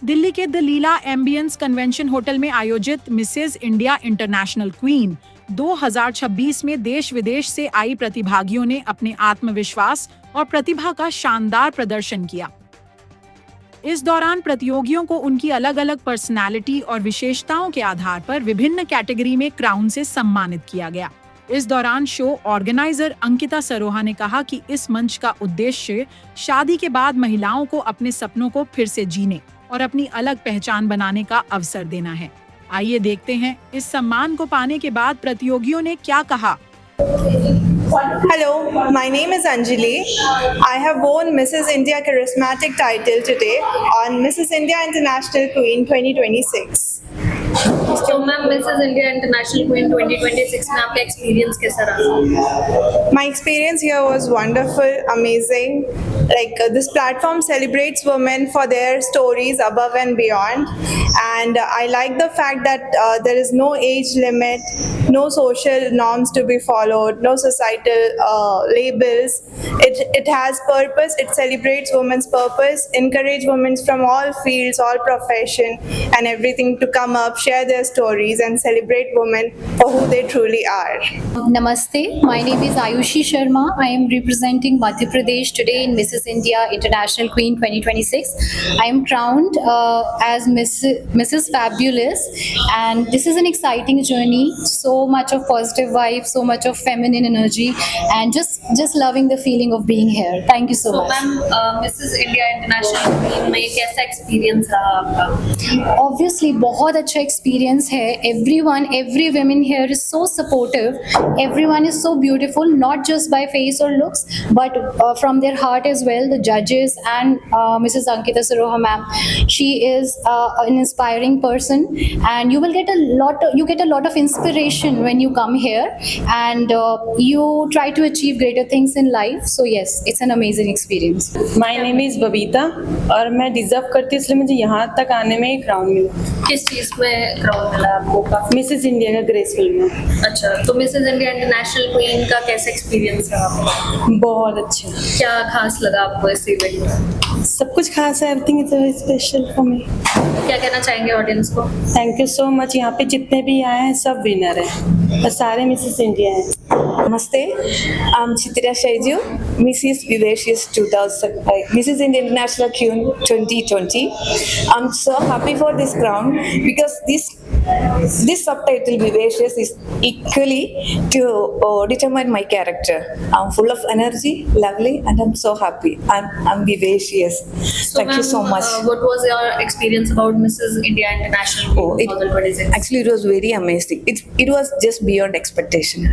दिल्ली के the Leela ambience convention hotel में आयोजित मिसेज इंडिया इंटरनेशनल क्वीन 2026 में देश विदेश से आई प्रतिभागियों ने अपने आत्मविश्वास और प्रतिभा का शानदार प्रदर्शन किया। इस दौरान प्रतियोगियों को उनकी अलग अलग पर्सनालिटी और विशेषताओं के आधार पर विभिन्न कैटेगरी में क्राउन से सम्मानित किया गया। इस दौरान शो ऑर्गेनाइजर अंकिता सरोहा ने कहा कि इस मंच का उद्देश्य शादी के बाद महिलाओं को अपने सपनों को फिर से जीने और अपनी अलग पहचान बनाने का अवसर देना है। आइए देखते हैं इस सम्मान को पाने के बाद प्रतियोगियों ने क्या कहा। Hello, my name is Anjali. I have won Mrs. India Charismatic title today on Mrs. India International Queen 2026. तो ma'am Mrs India International Queen 2026 में आपका एक्सपीरियंस कैसा रहा? My experience here was wonderful, amazing. This platform celebrates women for their stories above and beyond, and I like the fact that there is no age limit, no social norms to be followed, no societal labels. It has purpose. It celebrates women's purpose, encourage women from all fields, all profession, and everything to come up, share their stories, and celebrate women for who they truly are. Namaste, my name is Ayushi Sharma. I am representing Madhya Pradesh today in Mrs. India International Queen 2026. I am crowned as Mrs. Fabulous, and this is an exciting journey. So much of positive vibes, so much of feminine energy, and just loving the feeling of being here. Thank you so much. Ma'am Mrs India International Queen में कैसा experience रहा आपका? Obviously बहुत अच्छा experience है. Every woman here is so supportive. Everyone is so beautiful, not just by face or looks, but from their heart as well. The judges and Mrs. Ankita Saroha ma'am, she is an inspiring person, and you get a lot of inspiration when you come here, and you try to achieve greater things in life. So yes, it's an amazing experience. My name is Babita और मैं deserve करती हूँ, इसलिए मुझे यहाँ तक आने में क्राउन मिला। किस चीज़ में क्राउन मिला आपको? मिसेस इंडिया का ग्रेसफुल में। अच्छा, तो मिसेज इंडिया इंटरनेशनल क्वीन का कैसा एक्सपीरियंस रहा आपका? बहुत अच्छा। क्या खास लगा आपको इस इवेंट में? सब कुछ खास है, everything is very special for me. क्या कहना चाहेंगे ऑडियंस को? Thank you so much. यहाँ पे जितने भी आए हैं सब विनर हैं और सारे मिसेस इंडिया हैं। Namaste, I'm Chitra Shaiju, Mrs. Vivacious 2000, Mrs. India International Queen 2020. I'm so happy for this crown because this subtitle Vivacious is equally to determine my character. I'm full of energy, lovely, and I'm so happy. I'm vivacious. So, Thank you so much. What was your experience about Mrs. India International Queen 2026? Actually, it was very amazing. It was just beyond expectation.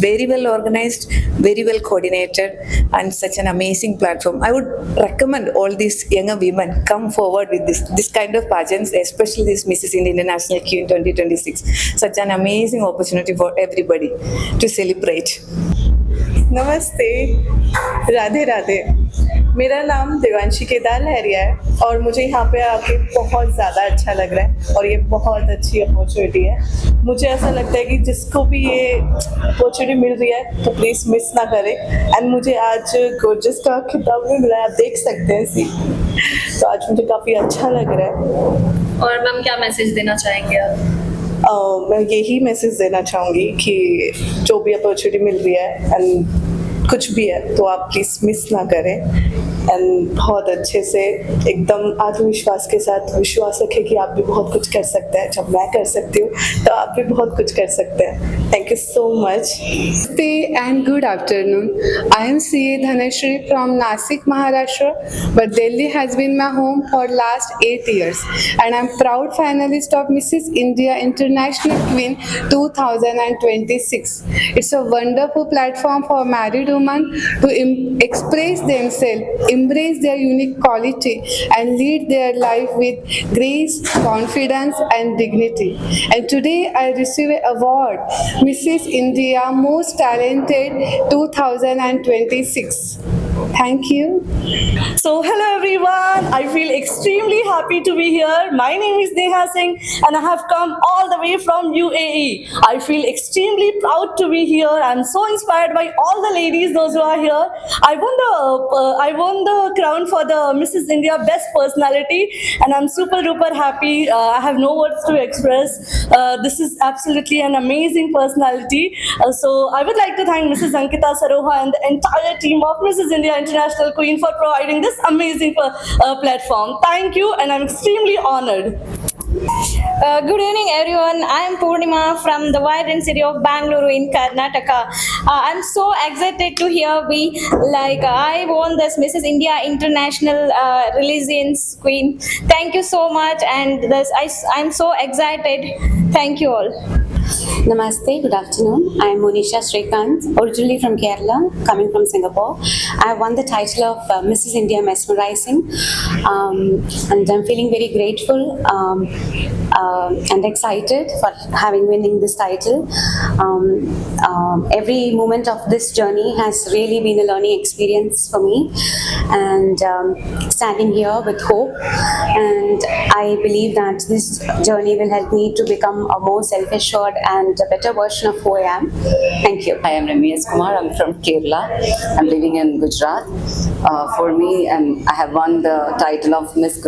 Very well organized, very well coordinated, and such an amazing platform. I would recommend all these younger women come forward with this kind of pageants, especially this Mrs. India International Queen 2026. Such an amazing opportunity for everybody to celebrate. नमस्ते, राधे राधे। मेरा नाम देवांशी केदार लहरिया है और मुझे यहाँ पे आके बहुत ज़्यादा अच्छा लग रहा है और ये बहुत अच्छी अपॉर्चुनिटी है। मुझे ऐसा लगता है कि जिसको भी ये अपॉर्चुनिटी मिल रही है तो प्लीज़ मिस ना करें। एंड मुझे आज गोर्जस का खिताब भी मिला है, आप देख सकते हैं सी। तो आज मुझे काफ़ी अच्छा लग रहा है। और मैम क्या मैसेज देना चाहेंगे आप? मैं यही मैसेज देना चाहूँगी कि जो भी अपॉर्चुनिटी मिल रही है एंड कुछ भी है तो आप प्लीज़ मिस ना करें एंड बहुत अच्छे से एकदम आत्मविश्वास के साथ विश्वास रखें कि आप भी बहुत कुछ कर सकते हैं। जब मैं कर सकती हूँ तो आप भी बहुत कुछ कर सकते हैं। Thank you so much. Namaste and good afternoon. I am CA Dhanashri from Nasik, Maharashtra, but Delhi has been my home for last 8 years, and I'm proud finalist of Mrs. India International Queen 2026. It's a wonderful platform for married women to express themselves, embrace their unique quality, and lead their life with grace, confidence, and dignity. And today I receive an award, Mrs. India Most Talented 2026. Thank you. So, hello everyone. I feel extremely happy to be here. My name is Neha Singh and I have come all the way from UAE. I feel extremely proud to be here. I'm so inspired by all the ladies, those who are here. I won the crown for the Mrs. India Best Personality and I'm super duper happy. I have no words to express. This is absolutely an amazing personality. So, I would like to thank Mrs. Ankita Saroha and the entire team of Mrs. India International Queen for providing this amazing platform. Thank you, and I'm extremely honored. Good evening, everyone. I am Purnima from the vibrant city of Bangalore in Karnataka. I'm so excited to hear I won this Mrs. India International Religions Queen. Thank you so much, and I'm so excited. Thank you all. Namaste, good afternoon. I am Monisha Srikanth, originally from Kerala, coming from Singapore. I won the title of Mrs. India Mesmerizing, and I'm feeling very grateful and excited for winning this title. Every moment of this journey has really been a learning experience for me, and standing here with hope, and I believe that this journey will help me to become a more self-assured and a better version of who I am. Thank you. I am Ramiz Kumar. I'm from Kerala. I'm living in Gujarat. For me, I have won the title of Mrs.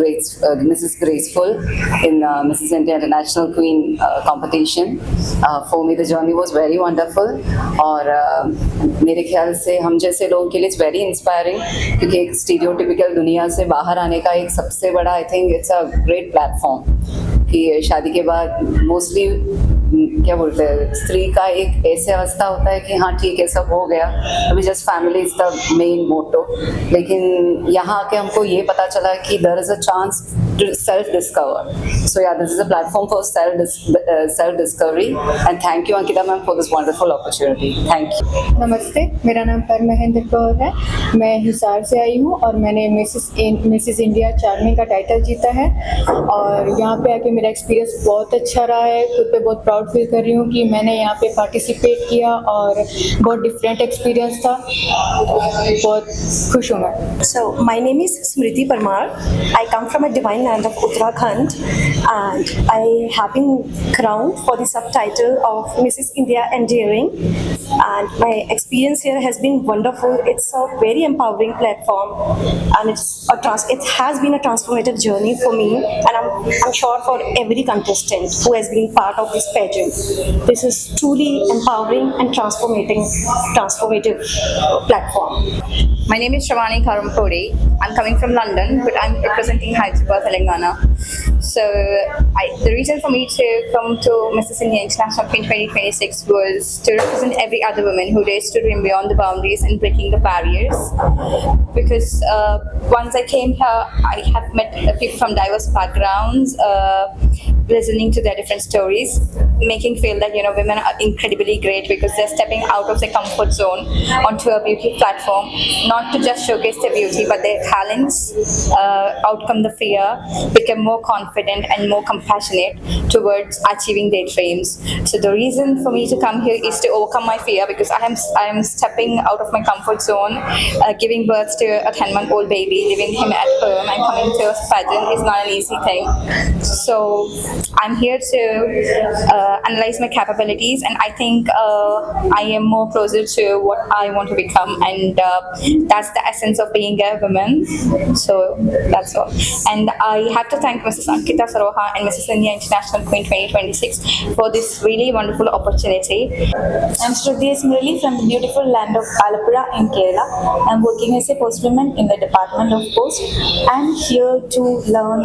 Graceful in Mrs. India International Queen competition. For me, the journey was very wonderful. और मेरे ख्याल से हम जैसे लोगों के लिए it's very inspiring क्योंकि एक stereotypical दुनिया से बाहर आने का एक सबसे बड़ा I think it's a great platform कि शादी के बाद मोस्टली क्या बोलते हैं स्त्री का एक ऐसे अवस्था होता है कि हाँ ठीक है सब हो गया अभी just family is the main motto लेकिन यहाँ आके हमको ये पता चला कि there is a chance to self discover so yeah this is a platform for self discovery and thank you Ankita ma'am for this wonderful opportunity thank you namaste मेरा नाम महेंद्र कौर है मैं हिसार से आई हूँ और मैंने मिसेस इंडिया चार्मिंग का टाइटल जीता है और यहाँ पे आके मेरा एक्सपीरियंस बहुत अच्छा रहा है खुद पे बहुत प्राउड फील कर रही हूँ कि मैंने यहाँ पे पार्टिसिपेट किया और बहुत डिफरेंट एक्सपीरियंस था बहुत खुश हूँ मैं so my name is Smriti Parmar I come from a divine land of Uttarakhand and I have been crowned for the subtitle of Mrs India endearing and my experience here has been wonderful. It's a very empowering platform and it has been a transformative journey for me and I'm sure for every contestant who has been part of this pageant. This is truly empowering and transformative platform. My name is Shravani Karampodi. I'm coming from London, but I'm representing Hyderabad, Telangana. So the reason for me to come to Mrs. India International Queen 2026 was to represent every other woman who dares to dream beyond the boundaries and breaking the barriers. Because once I came here, I have met people from diverse backgrounds, listening to their different stories, making feel that women are incredibly great because they're stepping out of their comfort zone onto a beauty platform, not to just showcase their beauty but their talents, outcome the fear, become more confident and more compassionate towards achieving their dreams. So the reason for me to come here is to overcome my fear because I am stepping out of my comfort zone, giving birth to a 10-month-old baby, leaving him at home and coming to a pageant is not an easy thing. So I'm here to analyze my capabilities and I think I am more closer to what I want to become and that's the essence of being a woman. So that's all. And I have to thank Mrs. Ankita Saroha and Mrs. India International Queen 2026 for this really wonderful opportunity. I'm Shruti Esmurali from the beautiful land of Alappuzha in Kerala. I'm working as a postwoman in the Department of Post. I'm here to learn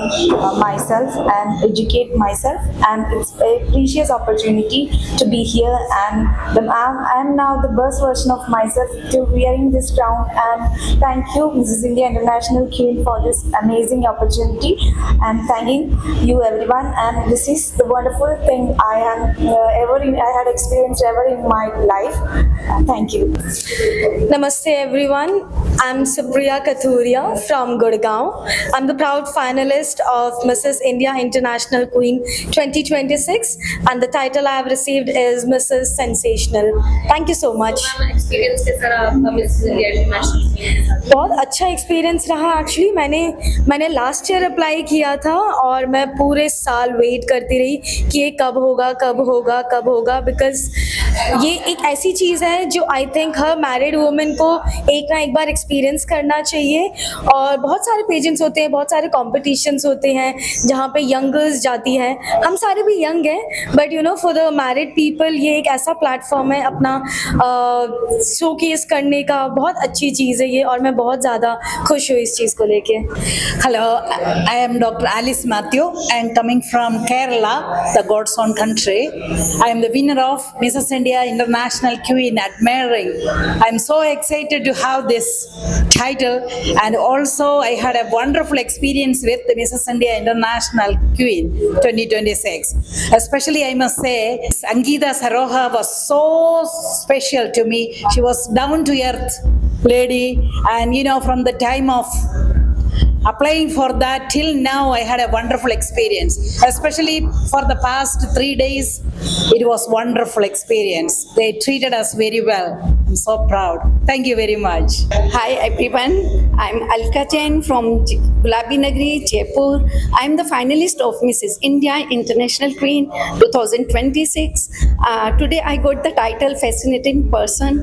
myself and educate myself and it's a precious opportunity to be here and I'm now the best version of myself to wearing this crown and thank you Mrs. India International Queen for this amazing opportunity and thanking you everyone and this is the wonderful thing I had experienced ever in my life. Thank you. Namaste everyone. I'm Supriya Kathuria from Gurgaon. I'm the proud finalist of Mrs. India International Queen Queen 2026, and the title I have received is Mrs. Sensational. Thank you so much. Experience कैसा रहा आपका Mrs India International queen? बहुत अच्छा experience रहा actually. मैंने last year apply किया था और मैं पूरे साल वेट करती रही कि ये कब होगा, बिकॉज ये एक ऐसी चीज़ है जो I think her married women को एक ना एक बार एक्सपीरियंस करना चाहिए। और बहुत सारे पेजेंट्स होते हैं, बहुत सारे कॉम्पिटिशन्स होते हैं जहाँ पे यंग गर्ल्स जाती हैं। हम सारे भी यंग हैं, but you know for the married people ये एक ऐसा प्लेटफॉर्म है अपना शोकेस करने का। बहुत अच्छी चीज़ है ये और मैं बहुत ज़्यादा खुश हूँ इस चीज़ को लेके। Hello, I am Dr. Alice Matthew and coming from Kerala, the God's own country. I am the winner of Mrs. India International Queen Admiring. I am so excited to have this title, and also I had a wonderful experience with the Mrs. India International Queen 2026. Especially I must say, Ankita Saroha was so special to me. She was down to earth lady, and you know, from the time of applying for that till now I had a wonderful experience, especially for the past 3 days. It was wonderful experience. They treated us very well. I'm so proud. Thank you very much. Hi everyone, I'm Alka Jain from Gulabi Nagri, Jaipur. I'm the finalist of Mrs. India International Queen 2026. Today I got the title Fascinating Person.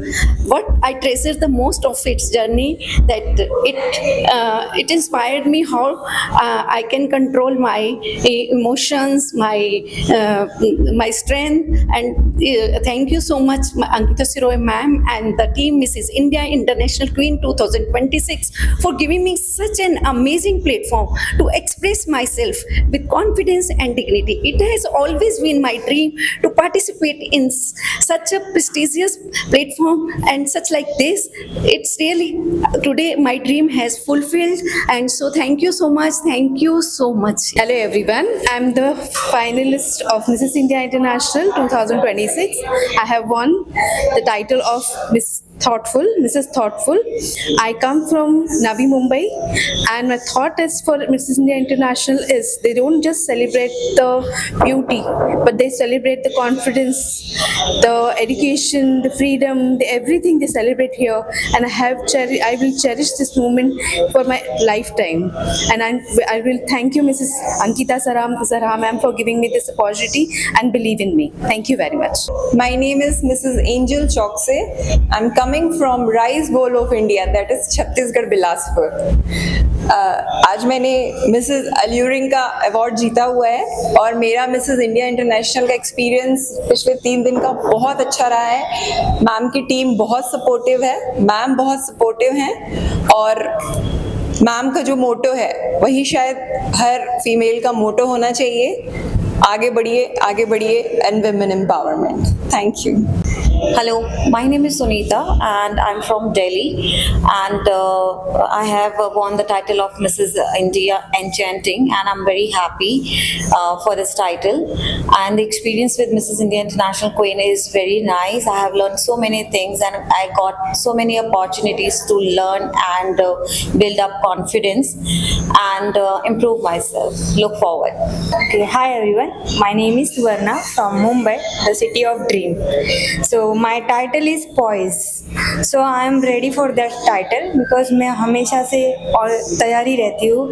What I treasure the most of its journey, that it inspired me how I can control my emotions, my strength, and thank you so much Ankita Saroha ma'am and the team Mrs. India International Queen 2026 for giving me such an amazing platform to express myself with confidence and dignity. It has always been my dream to participate in such a prestigious platform and such like this. It's really today my dream has fulfilled, and so thank you so much. Thank you so much. Hello everyone, I'm the finalist of Mrs. India International 2026. I have won the title of Mrs. Thoughtful. I come from Navi Mumbai, and my thought is for Mrs. India International is they don't just celebrate the beauty, but they celebrate the confidence, the education, the freedom, everything they celebrate here. And I will cherish this moment for my lifetime. And I will thank you Mrs. Ankita Saroha ma'am for giving me this opportunity and believe in me. Thank you very much. My name is Mrs. Angel Chokse. I'm coming from Rice Bowl of India, that is Chhattisgarh Bilaspur. आज मैंने Mrs अल्यूरिंग का award जीता हुआ है और मेरा Mrs India international का experience पिछले 3 दिन का बहुत अच्छा रहा है. मैम की टीम बहुत सपोर्टिव है, मैम बहुत सपोर्टिव हैं, और मैम का जो मोटो है वही शायद हर फीमेल का मोटो होना चाहिए, आगे बढ़िए and women empowerment. Thank you. Hello, my name is Sunita and I'm from Delhi, and I have won the title of Mrs. India Enchanting, and I'm very happy for this title. And the experience with Mrs. India International Queen is very nice. I have learned so many things and I got so many opportunities to learn and build up confidence and improve myself. Look forward. Okay, hi everyone. My name is Suvarna from Mumbai, the city of dream. So my title is Poise. So I am ready for that title because मैं हमेशा से और तैयारी रहती हूँ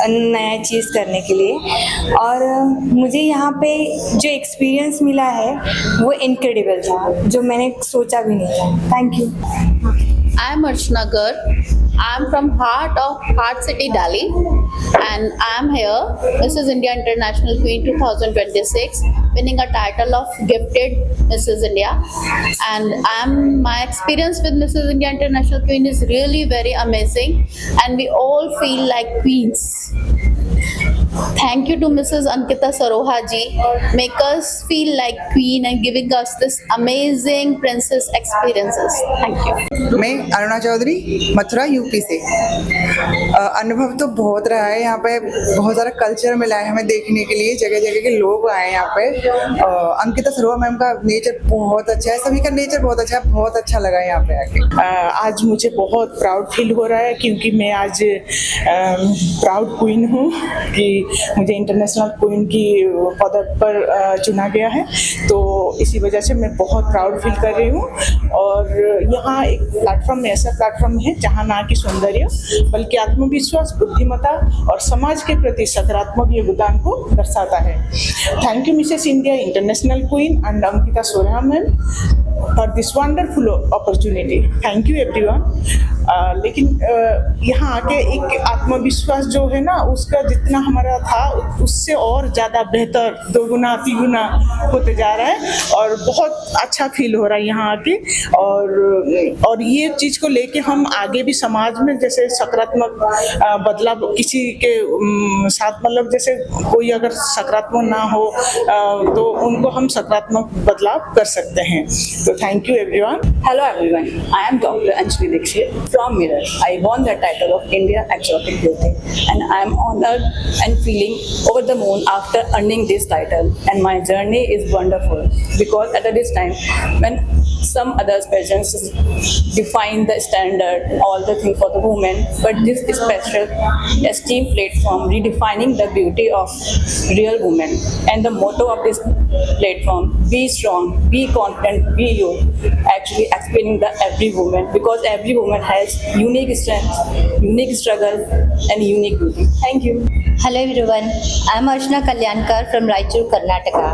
नया चीज़ करने के लिए, और मुझे यहाँ पे जो एक्सपीरियंस मिला है वो इनक्रेडिबल था, जो मैंने सोचा भी नहीं था. Thank you. I am Archana Garg. I am from Heart City, Delhi, and I am here, Mrs. India International Queen 2026, winning a title of Gifted Mrs. India. And my experience with Mrs. India International Queen is really very amazing, and we all feel like queens. Thank you to Mrs. Ankita Saroha ji, make us feel like queen and giving us this amazing princess experiences. Thank you. मैं Aruna Chaudhary, Mathura UP से. अनुभव तो बहुत रहा है. यहाँ पे बहुत सारा कल्चर मिला है हमें देखने के लिए, जगह जगह के लोग आए यहाँ पे. अंकिता सरोहा मैम का नेचर बहुत अच्छा है, सभी का नेचर बहुत अच्छा है, बहुत अच्छा लगा यहाँ पे आके. आज मुझे बहुत प्राउड फील हो रहा है क्योंकि मैं आज प्राउड क्वीन हूँ कि मुझे इंटरनेशनल क्वीन की पदक पर चुना गया है, तो इसी वजह से मैं बहुत प्राउड फील कर रही हूँ। और यहाँ एक प्लेटफॉर्म, ऐसा प्लेटफॉर्म है जहाँ ना कि सौंदर्य बल्कि आत्मविश्वास, बुद्धिमत्ता और समाज के प्रति सकारात्मक योगदान को दर्शाता है। Thank you Mrs India International Queen and Ankita Soreha ma'am for this wonderful opportunity. Thank you everyone. लेकिन यहाँ आके एक आत्मविश्वास जो है ना, उसका जितना हमारा था उससे और ज़्यादा बेहतर, दोगुना तिगुना होते जा रहा है और बहुत अच्छा फील हो रहा है यहाँ आके। और ये चीज़ को लेके हम आगे भी समाज में जैसे सकारात्मक बदलाव किसी के साथ, मतलब जैसे कोई अगर सकारात्मक ना हो तो उनको हम सकारात्मक बदलाव कर सकते हैं। तो thank you everyone. Hello everyone, I am Dr. Anjali Dixit from Mirror. I won the title of India Exotic Beauty and I am honored and feeling over the moon after earning this title, and my journey is wonderful because at this time when some other pageants define the standard and all the things for the women, but this special esteemed platform redefining the beauty of real women, and the motto of this platform, be strong, be confident, be you, actually explaining the every woman, because every woman has unique strength, unique struggle and unique beauty. Thank you. Hello everyone, I am Archana Kalyankar from Raichur, Karnataka.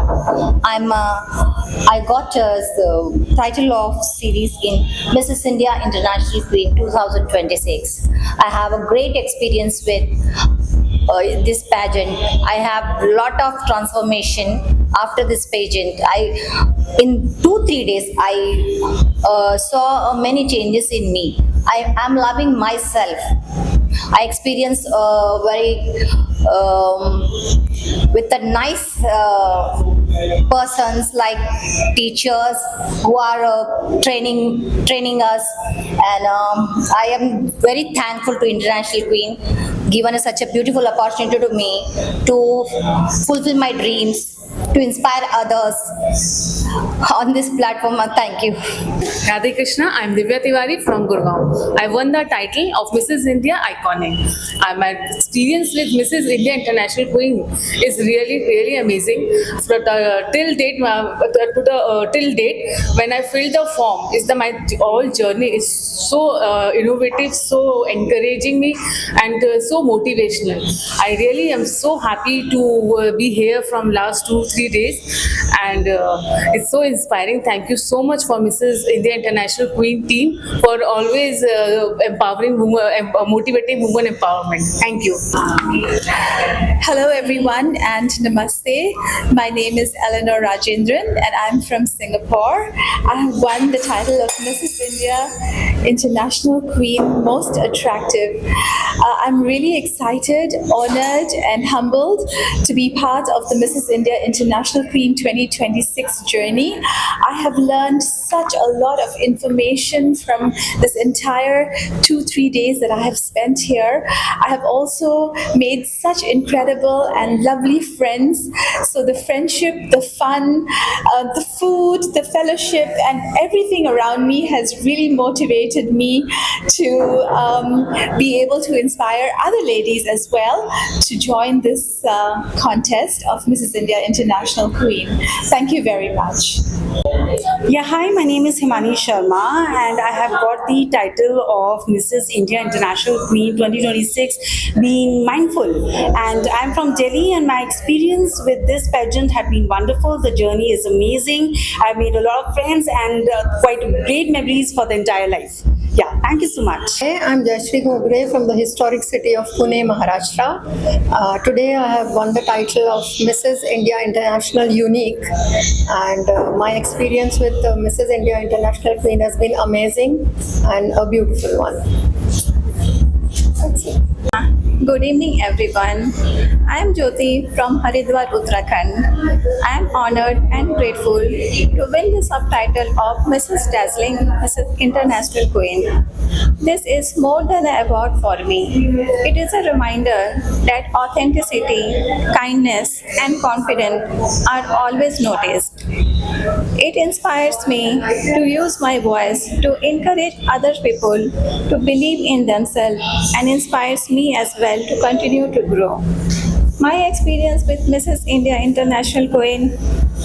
I got the title of series in Mrs. India International Queen 2026. I have a great experience with this pageant. I have lot of transformation after this pageant. In 2-3 days I saw many changes in me. I am loving myself. I experienced with the nice persons like teachers who are training us, and I am very thankful to International Queen given us such a beautiful opportunity to me to fulfill my dreams, to inspire others on this platform. Thank you. Radhe Krishna, I am Divya Tiwari from Gurgaon. I won the title of Mrs. India Iconic. My experience with Mrs. India International Queen is really amazing. Till date, when I filled the form, my whole journey is so innovative, so encouraging me, and so motivational. I really am so happy to be here from last 2-3 days, and it's so inspiring. Thank you so much for Mrs. India International Queen team for always empowering women, motivating women empowerment. Thank you. Hello everyone and namaste. My name is Eleanor Rajendran and I'm from Singapore. I have won the title of Mrs. India International Queen Most Attractive. I'm really excited, honored and humbled to be part of the Mrs. India International Queen 2026 journey. I have learned such a lot of information from this entire 2-3 days that I have spent here. I have also made such incredible and lovely friends. So the friendship, the fun, the food, the fellowship and everything around me has really motivated me to be able to inspire other ladies as well to join this contest of Mrs. India International Queen. Thank you very much. Yeah, hi, my name is Himani Sharma and I have got the title of Mrs. India International Queen 2026 being mindful, and I'm from Delhi and my experience with this pageant had been wonderful. The journey is amazing. I've made a lot of friends and quite great memories for the entire life. Yeah, thank you so much. I'm Jayashree Gogre from the historic city of Pune, Maharashtra. Today I have won the title of Mrs. India International Unique, and my experience with Mrs. India International Queen has been amazing and a beautiful one. That's it. Good evening everyone. I am Jyoti from Haridwar, Uttarakhand. I am honored and grateful to win the subtitle of Mrs. Dazzling, Mrs. International Queen. This is more than an award for me. It is a reminder that authenticity, kindness and confidence are always noticed. It inspires me to use my voice to encourage other people to believe in themselves and inspires me as well to continue to grow. My experience with Mrs. India International Queen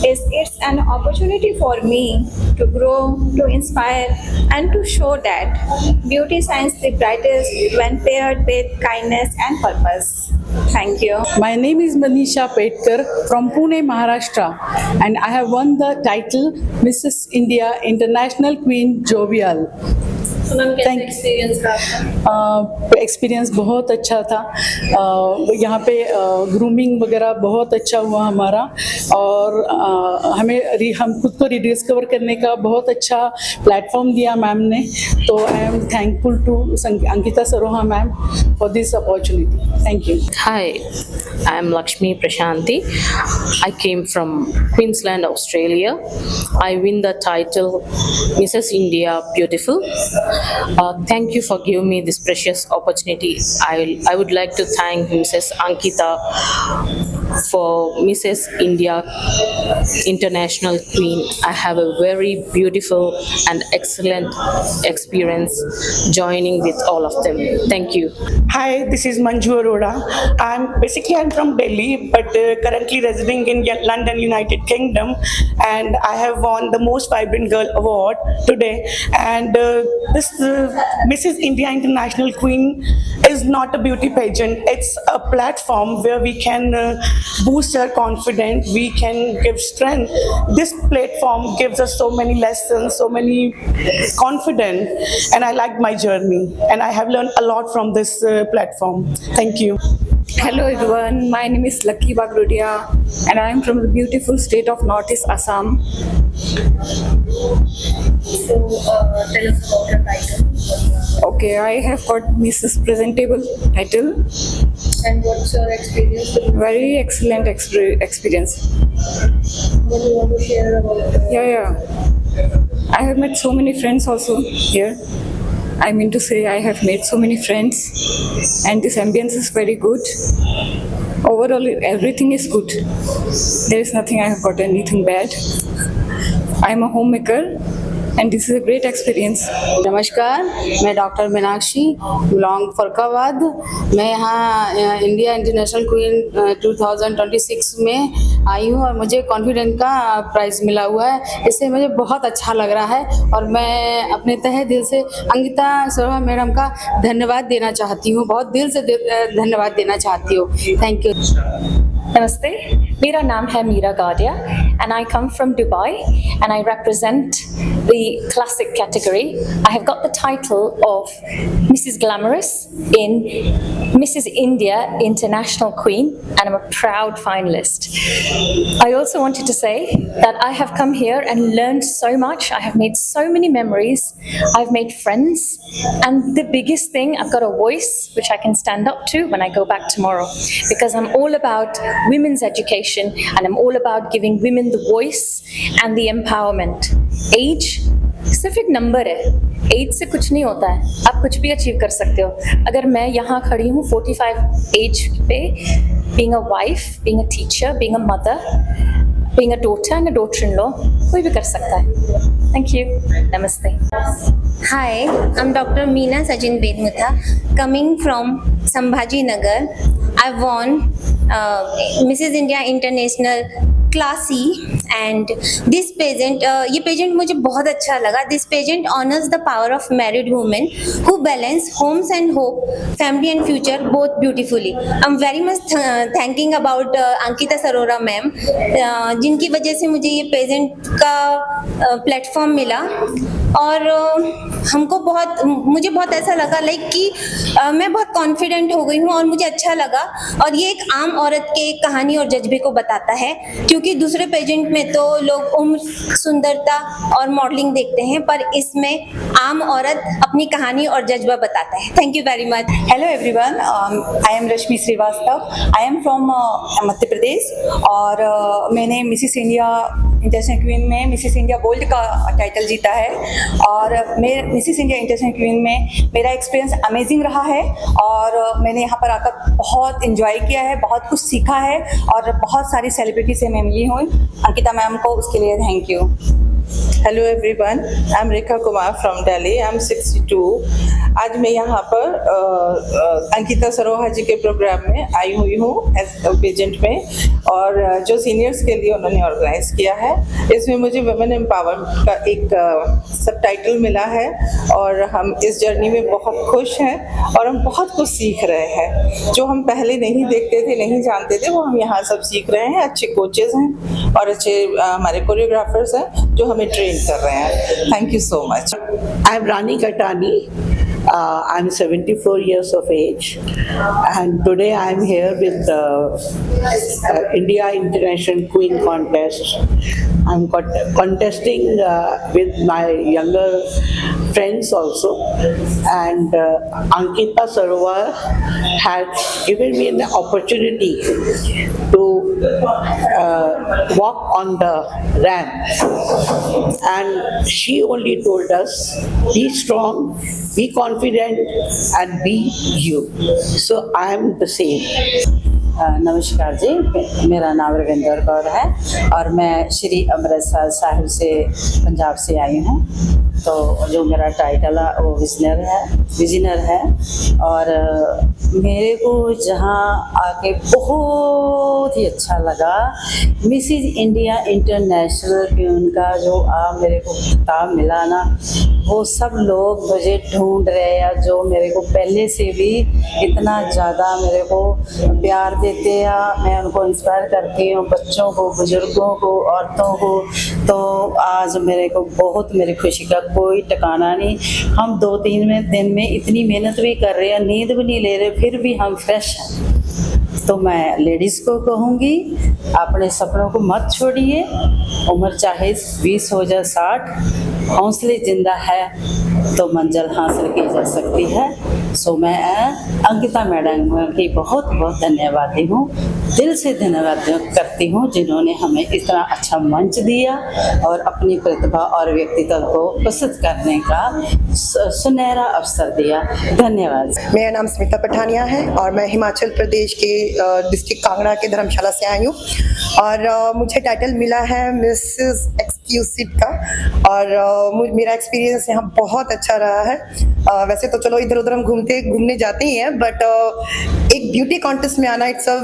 is it's an opportunity for me to grow, to inspire, and to show that beauty shines the brightest when paired with kindness and purpose. Thank you. My name is Manisha Petkar from Pune, Maharashtra, and I have won the title Mrs. India International Queen Jovial. तो ma'am कैसा experience रहा? Experience बहुत अच्छा था। यहाँ पे grooming वगैरह बहुत अच्छा हुआ हमारा, और हम खुद को रिडिस्कवर करने का बहुत अच्छा प्लेटफॉर्म दिया मैम ने। तो I am thankful to Ankita Saroha ma'am for this opportunity. Thank you. Hi, I am Lakshmi Prashanti. I came from Queensland, Australia. I win the title Mrs. India Beautiful. Thank you for giving me this precious opportunity. I would like to thank Mrs. Ankita for Mrs. India International Queen. I have a very beautiful and excellent experience joining with all of them. Thank you. Hi, this is Manju Arora. I'm from Delhi, but currently residing in London, United Kingdom, and I have won the Most Vibrant Girl Award today. And this Mrs. India International Queen is not a beauty pageant. It's a platform where we can boost our confidence, we can give strength. This platform gives us so many lessons, so many confidence, and I like my journey, and I have learned a lot from this platform. Thank you. Hello everyone, my name is Lucky Bagrudia and I am from the beautiful state of Northeast Assam. So tell us about your title. Okay, I have got Mrs. Presentable title. And what's your experience? Very excellent experience. What do you want to share about it? Yeah. I have met so many friends also here. I mean to say I have made so many friends and this ambience is very good. Overall everything is good. There is nothing I have got anything bad. I am a homemaker and this is a great experience. नमस्कार, मैं doctor Meenakshi belong Farrukhabad. मैं यहाँ India International Queen 2026 में आई हूँ और मुझे confident का price मिला हुआ है। इससे मुझे बहुत अच्छा लग रहा है और मैं अपने तहे दिल से अंकिता सरोहा मैडम का धन्यवाद देना चाहती हूँ, बहुत दिल से धन्यवाद देना चाहती हूँ। Thank you. Namaste, मेरा नाम है मीरा गाडिया and I come from Dubai and I represent the classic category. I have got the title of Mrs. Glamorous in Mrs. India International Queen and I'm a proud finalist. I also wanted to say that I have come here and learned so much. I have made so many memories. I've made friends and the biggest thing, I've got a voice which I can stand up to when I go back tomorrow because I'm all about women's education and I'm all about giving women the voice and the empowerment. Age सिर्फ एक number है, as से कुछ नहीं होता है, आप कुछ भी अचीव कर सकते हो। अगर मैं यहाँ खड़ी हूँ 45 एज पे, being a wife, being a teacher, being a mother, being a daughter and a daughter-in-law, कोई भी कर सकता है। Thank you. Namaste. Hi, I'm Dr. Meena Sajin Bedmutha, coming from Sambhaji Nagar. I won Mrs. India International classy and this pageant ये pageant मुझे बहुत अच्छा लगा. This pageant honors the power of married women who balance homes and hope, family and future both beautifully. I'm very much thanking about Ankita Sarora ma'am जिनकी वजह से मुझे ये pageant का platform मिला और हमको मुझे बहुत ऐसा लगा लाइक कि मैं बहुत कॉन्फिडेंट हो गई हूँ और मुझे अच्छा लगा और ये एक आम औरत के कहानी और जज्बे को बताता है क्योंकि दूसरे पेजेंट में तो लोग उम्र, सुंदरता और मॉडलिंग देखते हैं पर इसमें आम औरत अपनी कहानी और जज्बा बताता है. Thank you very much. Hello everyone, I am Rashmi Srivastava. I am from Madhya Pradesh और मैंने मिसिस इंडिया इंटरनेशनल क्वीन में मिसिस इंडिया गोल्ड का टाइटल जीता है और मैं मिसिस इंडिया इंटरनेशनल क्वीन में मेरा एक्सपीरियंस अमेजिंग रहा है और मैंने यहाँ पर आकर बहुत इंजॉय किया है, बहुत कुछ सीखा है और बहुत सारी सेलिब्रिटी से मैं मिली हूँ. अंकिता मैम को उसके लिए thank you. Hello everyone, I M Rekha Kumar from Delhi. I am 62। आज मैं यहाँ पर अंकिता सरोहा जी के प्रोग्राम में आई हुई हूँ एज पेजेंट में, और जो सीनियर्स के लिए उन्होंने ऑर्गेनाइज किया है, इसमें मुझे वुमेन एम्पावरमेंट का एक सब टाइटल मिला है और हम इस जर्नी में बहुत खुश हैं और हम बहुत कुछ सीख रहे हैं। जो हम पहले नहीं देखते थे, नहीं जानते थे, वो हम यहाँ सब सीख रहे हैं। अच्छे कोचेज हैं और अच्छे हमारे कोरियोग्राफर्स हैं जो हमें ट्रेन कर रहे हैं। Thank you so much. I am Rani Katani. I'm 74 years of age, and today I'm here with the India International Queen Contest. I'm contesting with my younger friends also, and Ankita Saroha had given me the opportunity to walk on the ramp, and she only told us, be strong, be confident, and be you. So I am the same. नमस्कार जी, मेरा नाम रविंदर कौर है और मैं श्री अमृतसर साहिब से पंजाब से आई हूँ। तो जो मेरा टाइटल है वो विजनर है और मेरे को जहाँ आके बहुत ही अच्छा लगा। मिसेज इंडिया इंटरनेशनल की उनका जो मेरे को खिताब मिला ना, वो सब लोग मुझे ढूंढ रहे हैं, जो मेरे को पहले से भी इतना ज़्यादा मेरे को प्यार देते हैं। मैं उनको इंस्पायर करती हूँ, बच्चों को, बुजुर्गों को, औरतों को। तो आज मेरे को बहुत मेरी खुशी का कोई ठिकाना नहीं। हम 2-3 दिन में इतनी मेहनत भी कर रहे हैं, नींद भी नहीं ले रहे, फिर भी हम फ्रेश हैं। तो मैं लेडीज़ को कहूँगी, अपने सपनों को मत छोड़िए। उम्र चाहे 20 हो जाए 60, हौसले जिंदा है तो मंजिल हासिल की जा सकती है। सो मैं अंकिता मैडम की बहुत बहुत धन्यवादी हूँ, दिल से धन्यवाद करती हूँ जिन्होंने हमें इतना अच्छा मंच दिया और अपनी प्रतिभा और व्यक्तित्व को प्रस्तुत करने का सुनहरा अवसर दिया। धन्यवाद। मेरा नाम स्मिता पठानिया है और मैं हिमाचल प्रदेश के डिस्ट्रिक्ट कांगड़ा के धर्मशाला से आई हूँ और मुझे टाइटल मिला है मिसेस एक्सक्लूसिव का और मेरा एक्सपीरियंस यहाँ बहुत अच्छा रहा है। वैसे तो चलो इधर उधर हम घूमने जाते ही हैं, बट एक ब्यूटी कॉन्टेस्ट में आना it's a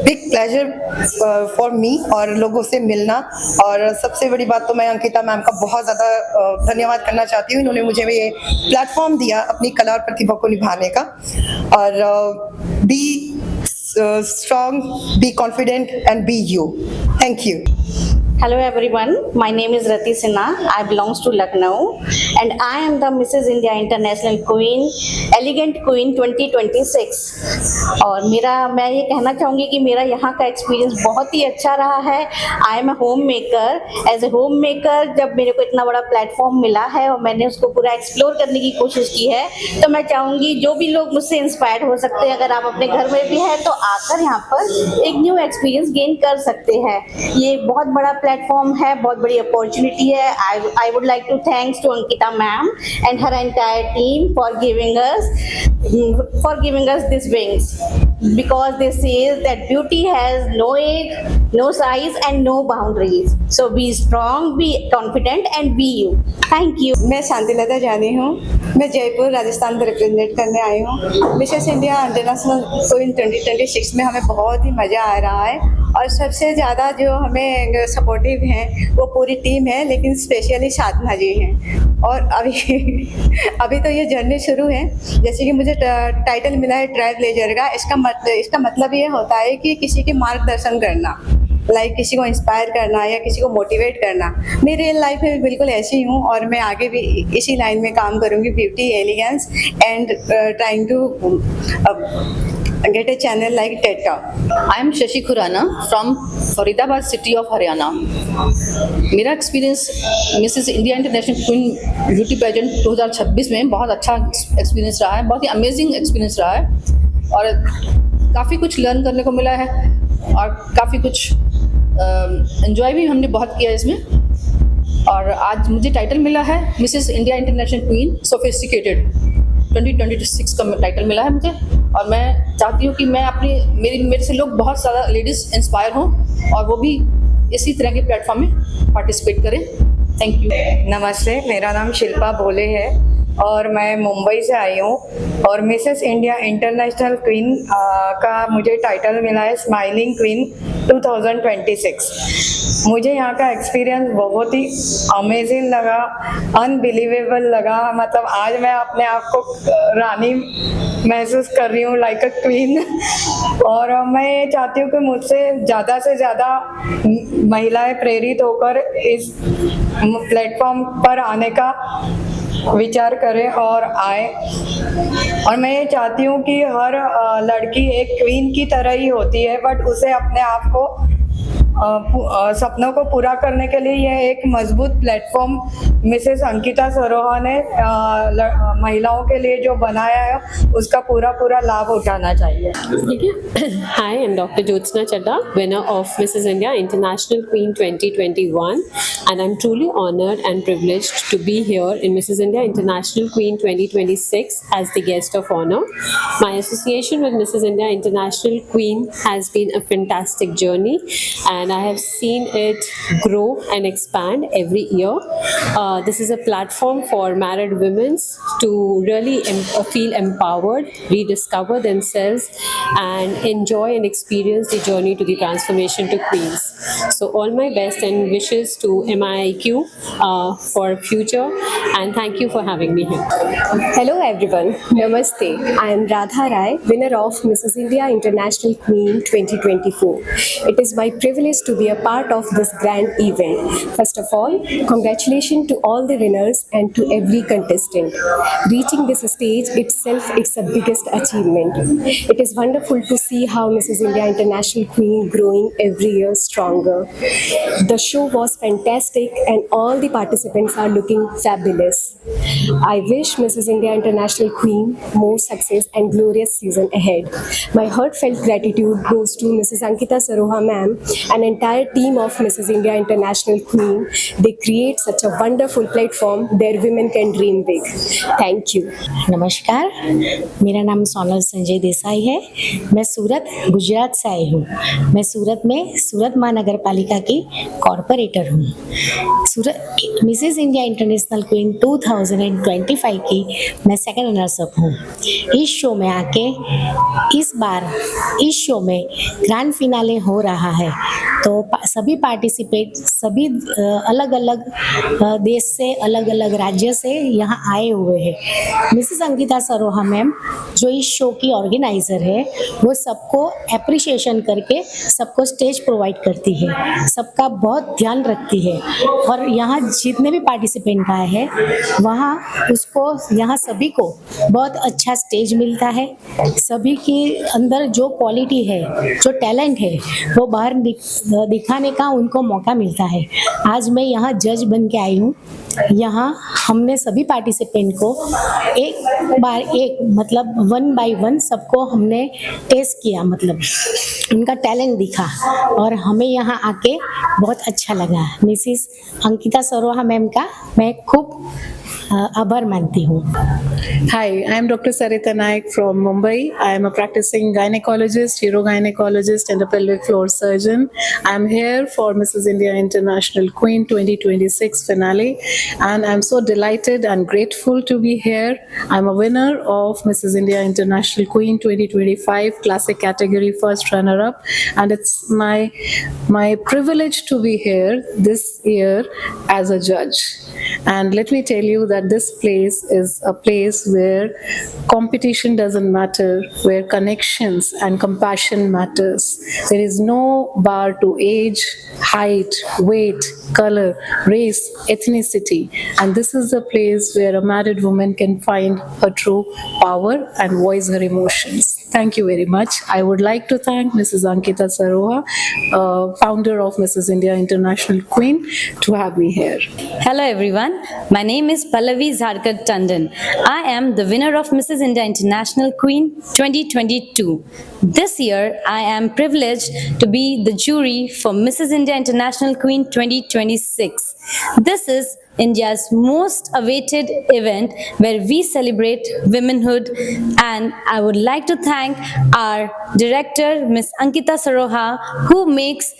big pleasure for me और लोगों से मिलना। और सबसे बड़ी बात तो मैं अंकिता मैम का बहुत ज़्यादा धन्यवाद करना चाहती हूँ। इन्होंने मुझे ये प्लेटफॉर्म दिया अपनी कला और प्रतिभा को निभाने का। और B strong, be confident, and be you. Thank you. Hello everyone, my name is Rati Sinha. I belongs to Lucknow and I am the Mrs. India International Queen, Elegant Queen 2026. और मैं ये कहना चाहूँगी कि मेरा यहाँ का एक्सपीरियंस बहुत ही अच्छा रहा है। I am a home maker. As a home maker जब मेरे को इतना बड़ा प्लेटफॉर्म मिला है और मैंने उसको पूरा एक्सप्लोर करने की कोशिश की है, तो मैं चाहूँगी जो भी लोग मुझसे इंस्पायर हो सकते हैं, अगर आप अपने घर में भी हैं तो आकर यहाँ पर एक न्यू एक्सपीरियंस गेन कर सकते हैं। ये बहुत बड़ा प्लेटफॉर्म है, बहुत बड़ी अपॉर्चुनिटी है। I would like to thanks to Ankita ma'am and her entire team for giving us these wings, because they say that beauty has no age, no size and no boundaries. So be strong, be confident and be you. Thank you. मैं शांतिलता जानी हूँ। मैं जयपुर राजस्थान को represent करने आई हूँ। Mrs India International Queen 2026 में हमें बहुत ही मज़ा आ रहा है और सबसे ज़्यादा जो हमें सपोर्टिव हैं वो पूरी टीम है, लेकिन स्पेशली साधना जी हैं। और अभी तो ये जर्नी शुरू है। जैसे कि मुझे टाइटल मिला है ट्रायल ब्लेजर का, इसका मतलब ये होता है कि किसी के मार्गदर्शन करना, लाइक किसी को इंस्पायर करना या किसी को मोटिवेट करना। मैं रियल लाइफ में बिल्कुल ऐसी हूँ और मैं आगे भी इसी लाइन में काम करूँगी, beauty, elegance and trying to get a channel like TED Talk. I am Shashi Khurana from Faridabad city of Haryana. मेरा experience Mrs India International Queen beauty pageant 2026 में बहुत अच्छा एक्सपीरियंस रहा है, बहुत ही अमेजिंग एक्सपीरियंस रहा है और काफ़ी कुछ लर्न करने को मिला है और काफ़ी कुछ एंजॉय भी हमने बहुत किया इसमें। और आज मुझे टाइटल मिला है Mrs India International queen sophisticated 2026 का टाइटल मिला है मुझे। और मैं चाहती हूँ कि मैं मेरे से लोग बहुत ज़्यादा लेडीज़ इंस्पायर हों और वो भी इसी तरह के प्लेटफॉर्म में पार्टिसिपेट करें। Thank you. नमस्ते, मेरा नाम शिल्पा भोले है और मैं मुंबई से आई हूँ और मिसेस इंडिया इंटरनेशनल क्वीन का मुझे टाइटल मिला है स्माइलिंग क्वीन 2026। मुझे यहाँ का एक्सपीरियंस बहुत ही अमेजिंग लगा, अनबिलीवेबल लगा। मतलब आज मैं अपने आप को रानी महसूस कर रही हूँ, लाइक अ क्वीन। और मैं ये चाहती हूँ कि मुझसे ज़्यादा से ज़्यादा महिलाएं प्रेरित होकर इस प्लेटफॉर्म पर आने का विचार करें और आए। और मैं ये चाहती हूँ कि हर लड़की एक क्वीन की तरह ही होती है, बट उसे अपने आप को सपनों को पूरा करने के लिए यह एक मजबूत प्लेटफॉर्म मिसेस अंकिता सरोहा ने महिलाओं के लिए जो बनाया है उसका पूरा लाभ उठाना चाहिए। Hi, I'm Dr. Jyotsna Chadda, winner of Mrs. India International Queen 2021, and I'm truly honored and privileged to be here in Mrs. India International Queen 2026 as the guest of honor. My association with Mrs. India International Queen has been a fantastic journey, and I have seen it grow and expand every year. This is a platform for married women to really feel empowered, rediscover themselves, and enjoy and experience the journey to the transformation to queens. So all my best and wishes to MIIQ for future, and thank you for having me here. Hello everyone, Namaste. I am Radha Rai, winner of Mrs. India International Queen 2024. It is my privilege to be a part of this grand event. First of all, congratulations to all the winners and to every contestant. Reaching this stage itself, it's the biggest achievement. It is wonderful to see how Mrs. India International Queen growing every year stronger. The show was fantastic and all the participants are looking fabulous. I wish Mrs. India International Queen more success and glorious season ahead. My heartfelt gratitude goes to Mrs. Ankita Saroha ma'am and entire team of Mrs. India International Queen. They create such a wonderful platform where women can dream big. Thank you. नमस्कार, मेरा नाम सोनल संजय देसाई है। मैं सूरत गुजरात से आई हूँ। मैं सूरत में सूरत महानगर पालिका की कॉरपोरेटर हूँ। सूरत मिसेस इंडिया इंटरनेशनल क्वीन 2025 की मैं सेकंड रनर्स अप हूँ। इस शो में आके इस बार इस शो में ग्रैंड फिनाले हो रहा है, तो सभी पार्टिसिपेट सभी अलग अलग देश से अलग अलग राज्य से यहाँ आए हुए हैं। मिसेस अंकिता सरोहा मैम जो इस शो की ऑर्गेनाइजर है, वो सबको एप्रिशिएशन करके सबको स्टेज प्रोवाइड करती है, सबका बहुत ध्यान रखती है। और यहाँ जितने भी पार्टिसिपेंट आए हैं वहाँ उसको यहाँ सभी को बहुत अच्छा स्टेज मिलता है। सभी के अंदर जो क्वालिटी है, जो टैलेंट है, वो बाहर दिखाने का उनको मौका मिलता है। आज मैं यहाँ जज बन के आई हूँ। यहाँ हमने सभी पार्टिसिपेंट को एक बार एक मतलब 1 by 1 सबको हमने टेस्ट किया, मतलब उनका टैलेंट दिखा और हमें यहाँ आके बहुत अच्छा लगा। मिसेस अंकिता सरोहा मैम का मैं खूब आभार मानती हूँ। Hi, I am Dr. Sarita Naik from Mumbai. I am a practicing gynecologist, urogynecologist and a pelvic floor surgeon. I am here for Mrs. India International Queen 2026 finale, and I am so delighted and grateful to be here. I am a winner of Mrs. India International Queen 2025 classic category first runner-up, and it's my privilege to be here this year as a judge. And let me tell you that this place is a place where competition doesn't matter, where connections and compassion matters. There is no bar to age, height, weight, color, race, ethnicity. And this is the place where a married woman can find her true power and voice her emotions. Thank you very much. I would like to thank Mrs. Ankita Saroha, founder of Mrs. India International Queen, to have me here. Hello everyone, my name is Pallavi Zarkar Tandon. I am the winner of Mrs. India International Queen 2022. This year, I am privileged to be the jury for Mrs. India International Queen 2026. This is India's most awaited event where we celebrate womanhood, and I would like to thank our director Ms. Ankita Saroha, who makes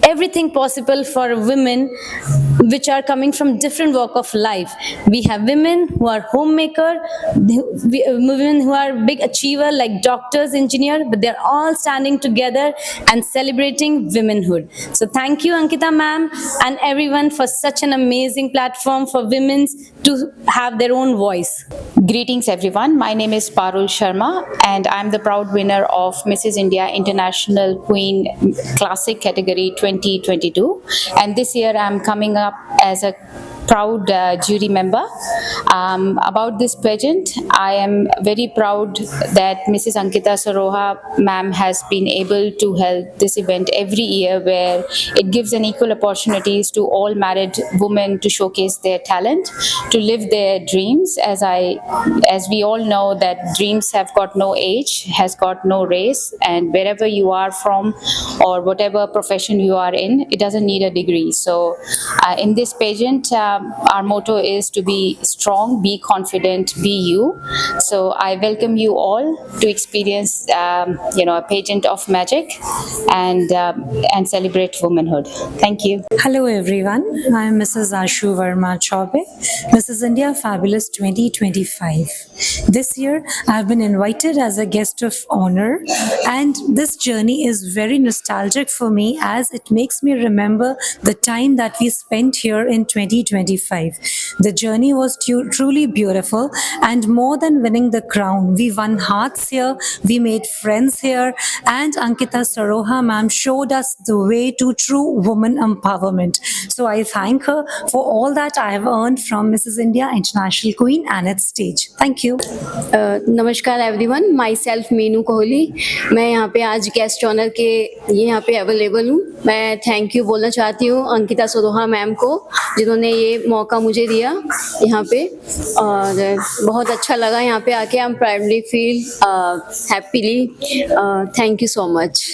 everything possible for women which are coming from different walk of life. We have women who are homemaker, women who are big achiever like doctors, engineer, but they're all standing together and celebrating womenhood. So thank you, Ankita ma'am, and everyone for such an amazing platform for women to have their own voice. Greetings everyone, my name is Parul Sharma and I'm the proud winner of Mrs. India International Queen Classic Category 2022, and this year I'm coming up as a proud jury member. About this pageant, I am very proud that Mrs. Ankita Saroha ma'am has been able to hold this event every year, where it gives an equal opportunities to all married women to showcase their talent, to live their dreams. As we all know that dreams have got no age, has got no race, and wherever you are from or whatever profession you are in, it doesn't need a degree. So in this pageant, our motto is to be strong, be confident, be you. So I welcome you all to experience, a pageant of magic and celebrate womanhood. Thank you. Hello everyone, I am Mrs. Ashu Verma Chaube, Mrs. India Fabulous 2025. This year I have been invited as a guest of honor, and this journey is very nostalgic for me as it makes me remember the time that we spent here in 2025. The journey was truly beautiful, and more than winning the crown, we won hearts here, we made friends here, and Ankita Saroha ma'am showed us the way to true woman empowerment. So I thank her for all that I have earned from Mrs. India International Queen and its stage. Thank you. नमस्कार everyone, my self Meenu Kohli. मैं यहाँ पे आज guest honour के यहाँ पे available हूँ। मैं थैंक यू बोलना चाहती हूँ अंकिता सरोहा मैम को, जिन्होंने ये मौका मुझे दिया यहाँ पे, और बहुत अच्छा लगा यहाँ पे आके। I am proudly feel happily. Thank you so much.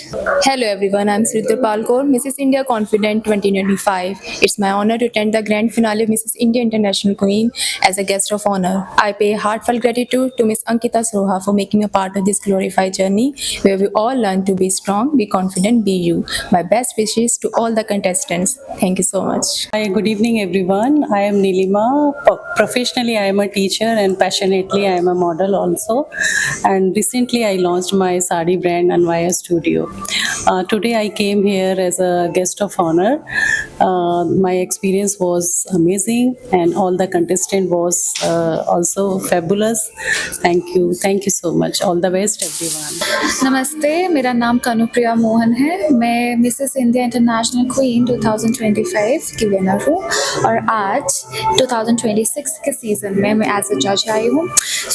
Hello everyone, I'm Sridhar Kaur, Mrs. India Confident 2025. It's my honor to attend the grand finale of Mrs. India International Queen as a guest of honor. I pay heartfelt gratitude to Miss Ankita Saroha for making me a part of this glorified journey, where we all learn to be strong, be confident, be you. My best wishes to all the contestants. Thank you so much. Hi, good evening everyone. I am Nilima. Professionally I am a teacher and passionately I am a model also. And recently I launched my sari brand Anvaya Studio. Today I came here as a guest of honor. My experience was amazing and all the contestant was also fabulous. Thank you so much. All the best everyone. नमस्ते, मेरा नाम कानुप्रिया मोहन है। मैं Mrs India International queen 2025 की winner हूँ, और आज 2026 के सीज़न में मैं एज अ जज आई हूँ।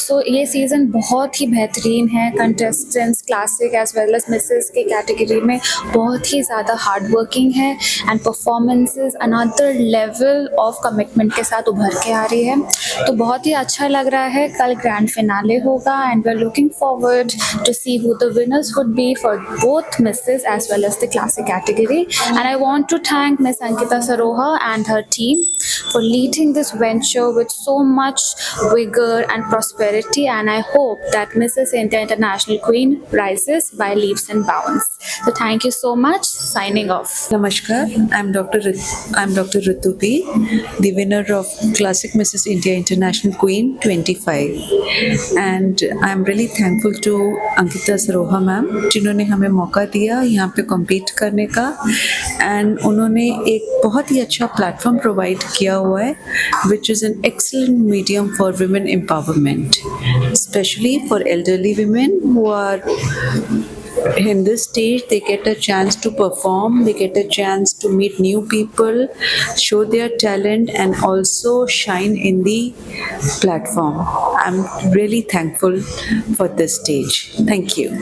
सो ये सीज़न बहुत ही बेहतरीन है। Contestants classic as well as Mrs की कैटेगरी में बहुत ही ज़्यादा हार्ड वर्किंग है, and performances another level of commitment के साथ उभर के आ रही है। तो बहुत ही अच्छा लग रहा है। कल ग्रैंड फिनाले होगा, and we are looking forward to see who the winners would be for both misses as well as the classic category. And I want to thank Miss Ankita Saroha and her team for leading this venture with so much vigor and prosperity, and I hope that Mrs. India International Queen rises by leaps and bounds. So thank you so much. Signing off. Namaskar, I'm Dr. Ritu P, the winner of Classic Mrs. India International Queen 25, and I'm really thankful to Ankita Saroha ma'am, जिन्होंने हमें मौका दिया यहाँ पे compete करने का, and उन्होंने एक बहुत ही अच्छा प्लेटफॉर्म प्रोवाइड किया हुआ है, which is an excellent medium for women empowerment, specially for elderly women who are in this stage. They get a chance to perform, they get a chance to meet new people, show their talent, and also shine in the platform. I'm really thankful for this stage. Thank you.